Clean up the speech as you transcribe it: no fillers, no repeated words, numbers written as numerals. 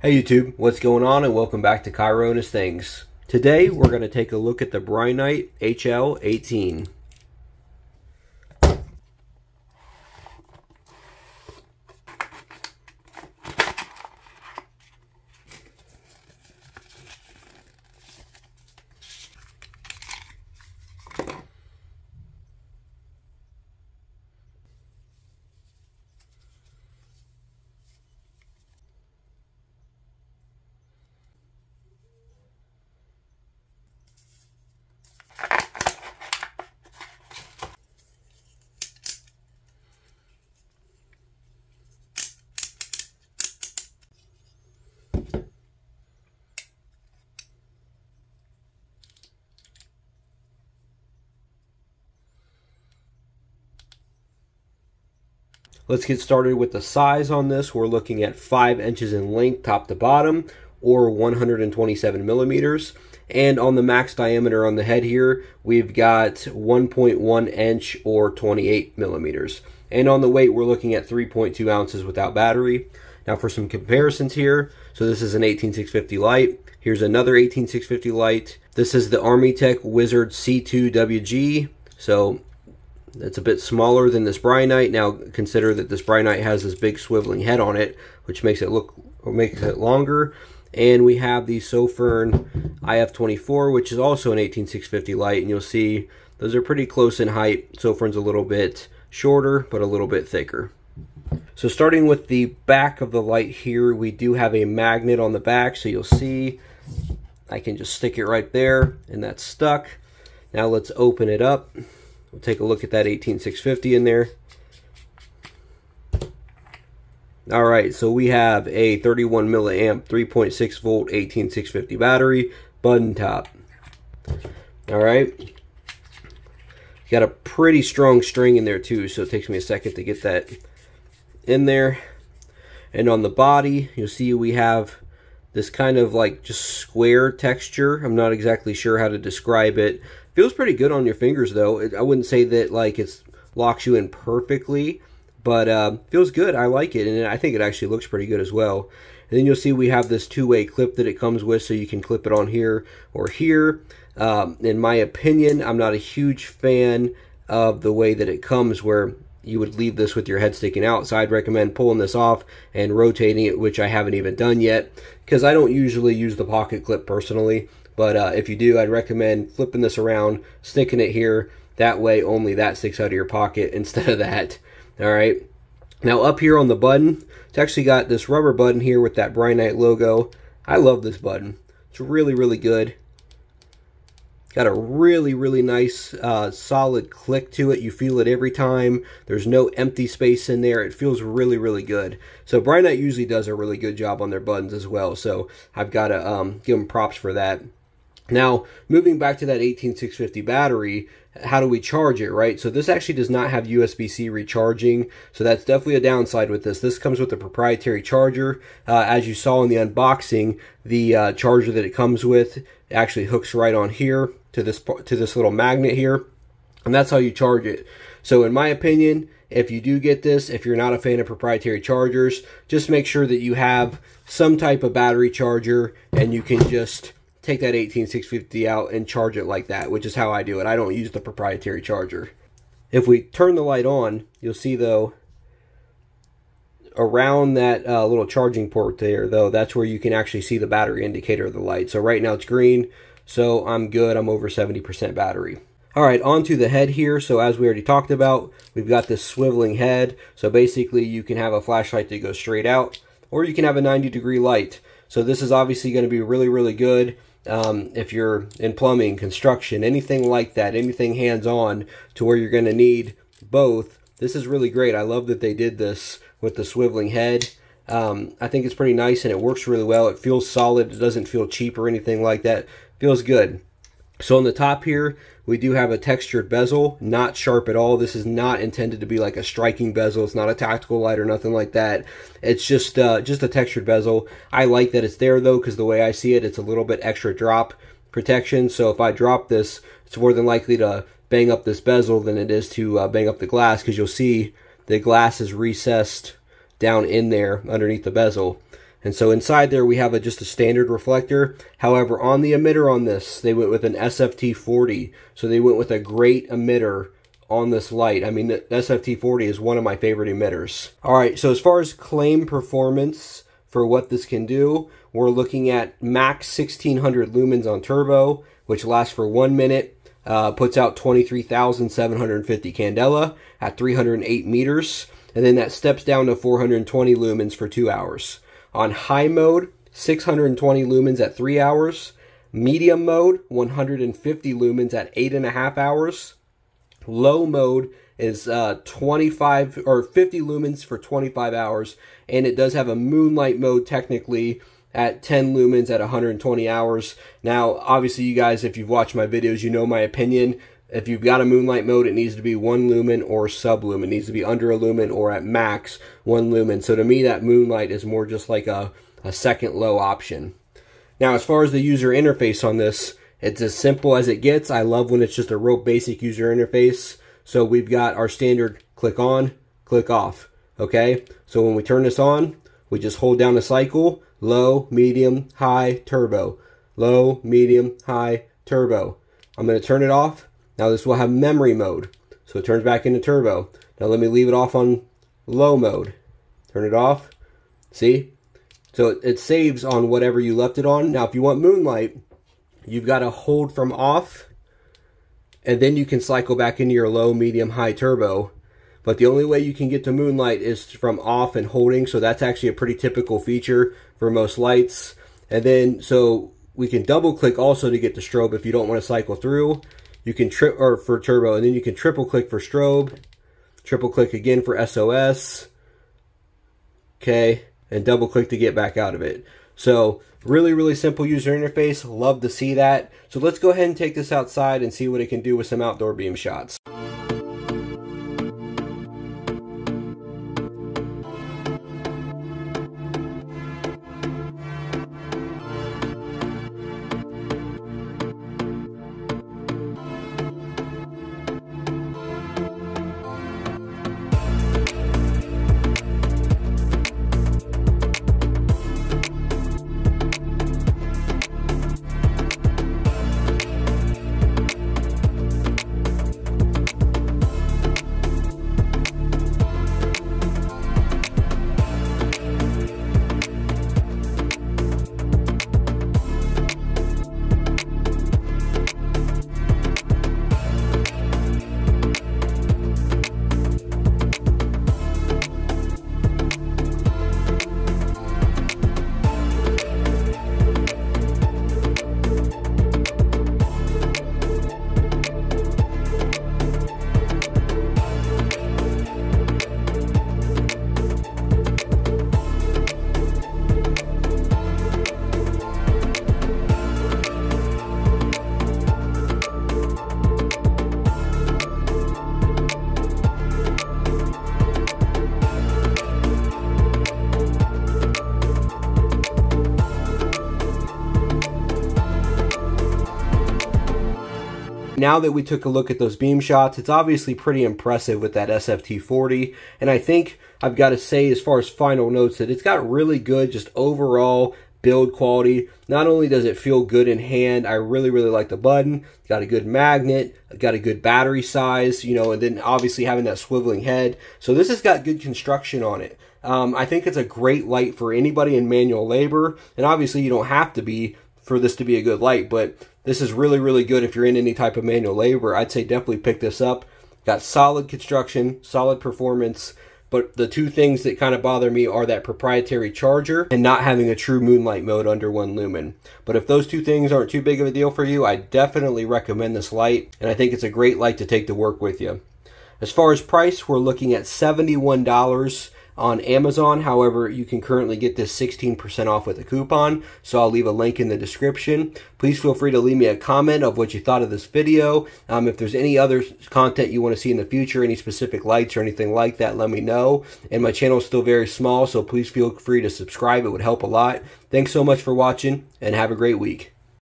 Hey YouTube, what's going on, and welcome back to Cairo and His Things. Today we're going to take a look at the Brinyte HL18. Let's get started with the size on this. We're looking at 5 inches in length top to bottom, or 127 millimeters. And on the max diameter on the head here, we've got 1.1 inch or 28 millimeters. And on the weight, we're looking at 3.2 ounces without battery. Now for some comparisons here, so this is an 18650 light. Here's another 18650 light. This is the Armitech Wizard C2WG. So it's a bit smaller than this Brinyte. Now consider that this Brinyte has this big swiveling head on it, which makes it longer. And we have the Sofern IF24, which is also an 18650 light, and you'll see those are pretty close in height. Sofern's a little bit shorter, but a little bit thicker. So starting with the back of the light here, we do have a magnet on the back, so you'll see I can just stick it right there, and that's stuck. Now let's open it up. We'll take a look at that 18650 in there. Alright, so we have a 31 milliamp, 3.6 volt, 18650 battery, button top. Alright. Got a pretty strong string in there too, so it takes me a second to get that in there. And on the body, you'll see we have this kind of like just square texture. I'm not exactly sure how to describe it. Feels pretty good on your fingers though. I wouldn't say that like it locks you in perfectly, but feels good. I like it, and I think it actually looks pretty good as well. And then you'll see we have this two-way clip that it comes with, so you can clip it on here or here. In my opinion, I'm not a huge fan of the way that it comes, where you would leave this with your head sticking out. So I'd recommend pulling this off and rotating it, which I haven't even done yet, because I don't usually use the pocket clip personally. But if you do, I'd recommend flipping this around, sticking it here. That way only that sticks out of your pocket instead of that. Alright. Now up here on the button, it's actually got this rubber button here with that Brinyte logo. I love this button. It's really, really good. Got a really, really nice solid click to it. You feel it every time. There's no empty space in there. It feels really, really good. So Brinyte usually does a really good job on their buttons as well. So I've got to give them props for that. Now, moving back to that 18650 battery, how do we charge it, right? So this actually does not have USB-C recharging, so that's definitely a downside with this. This comes with a proprietary charger. As you saw in the unboxing, the charger that it comes with actually hooks right on here to this little magnet here, and that's how you charge it. So in my opinion, if you do get this, if you're not a fan of proprietary chargers, just make sure that you have some type of battery charger, and you can just take that 18650 out and charge it like that, which is how I do it. I don't use the proprietary charger. If we turn the light on, you'll see though, around that little charging port there though, that's where you can actually see the battery indicator of the light. So right now it's green, so I'm good. I'm over 70% battery. Alright, onto the head here. So as we already talked about, we've got this swiveling head. So basically you can have a flashlight that goes straight out, or you can have a 90-degree light. So this is obviously going to be really, really good if you're in plumbing, construction, anything like that, anything hands-on to where you're going to need both. This is really great. I love that they did this with the swiveling head. I think it's pretty nice, and it works really well. It feels solid. It doesn't feel cheap or anything like that. It feels good. So on the top here, we do have a textured bezel, not sharp at all. This is not intended to be like a striking bezel. It's not a tactical light or nothing like that. It's just a textured bezel. I like that it's there though, because the way I see it, it's a little bit extra drop protection. So if I drop this, it's more than likely to bang up this bezel than it is to bang up the glass, because you'll see the glass is recessed down in there underneath the bezel. And so inside there we have just a standard reflector. However, on the emitter on this, they went with an SFT40. So they went with a great emitter on this light. I mean, the SFT40 is one of my favorite emitters. All right, so as far as claim performance for what this can do, we're looking at max 1600 lumens on turbo, which lasts for 1 minute, puts out 23,750 candela at 308 meters, and then that steps down to 420 lumens for 2 hours. On high mode, 620 lumens at 3 hours. Medium mode, 150 lumens at 8.5 hours. Low mode is 25 or 50 lumens for 25 hours, and it does have a moonlight mode technically at 10 lumens at 120 hours. Now, obviously, you guys, if you've watched my videos, you know my opinion. If you've got a moonlight mode, it needs to be 1 lumen or sub-lumen. It needs to be under a lumen or at max 1 lumen. So to me, that moonlight is more just like a second low option. Now, as far as the user interface on this, it's as simple as it gets. I love when it's just a real basic user interface. So we've got our standard click on, click off. Okay, so when we turn this on, we just hold down the cycle, low, medium, high, turbo. Low, medium, high, turbo. I'm going to turn it off. Now this will have memory mode, so it turns back into turbo. Now let me leave it off on low mode. Turn it off. See? So it saves on whatever you left it on. Now if you want moonlight, you've got to hold from off, and then you can cycle back into your low, medium, high turbo. But the only way you can get to moonlight is from off and holding, so that's actually a pretty typical feature for most lights. And then, so we can double click also to get to strobe if you don't want to cycle through. You can for turbo, and then you can triple click for strobe, triple click again for SOS, okay, and double click to get back out of it. So really, really simple user interface. Love to see that. So let's go ahead and take this outside and see what it can do with some outdoor beam shots. Now that we took a look at those beam shots, it's obviously pretty impressive with that SFT40, and I think I've got to say, as far as final notes, that it's got really good just overall build quality. Not only does it feel good in hand, I really, really like the button. It's got a good magnet, got a good battery size, you know, and then obviously having that swiveling head. So this has got good construction on it. I think it's a great light for anybody in manual labor, and obviously you don't have to be for this to be a good light, but this is really, really good if you're in any type of manual labor. I'd say definitely pick this up. Got solid construction, solid performance, but the two things that kind of bother me are that proprietary charger and not having a true moonlight mode under 1 lumen. But if those two things aren't too big of a deal for you, I definitely recommend this light, and I think it's a great light to take to work with you. As far as price, we're looking at $71 on Amazon. However, you can currently get this 16% off with a coupon, so I'll leave a link in the description. Please feel free to leave me a comment of what you thought of this video. If there's any other content you want to see in the future, any specific lights or anything like that, let me know. And my channel is still very small, so please feel free to subscribe. It would help a lot. Thanks so much for watching, and have a great week.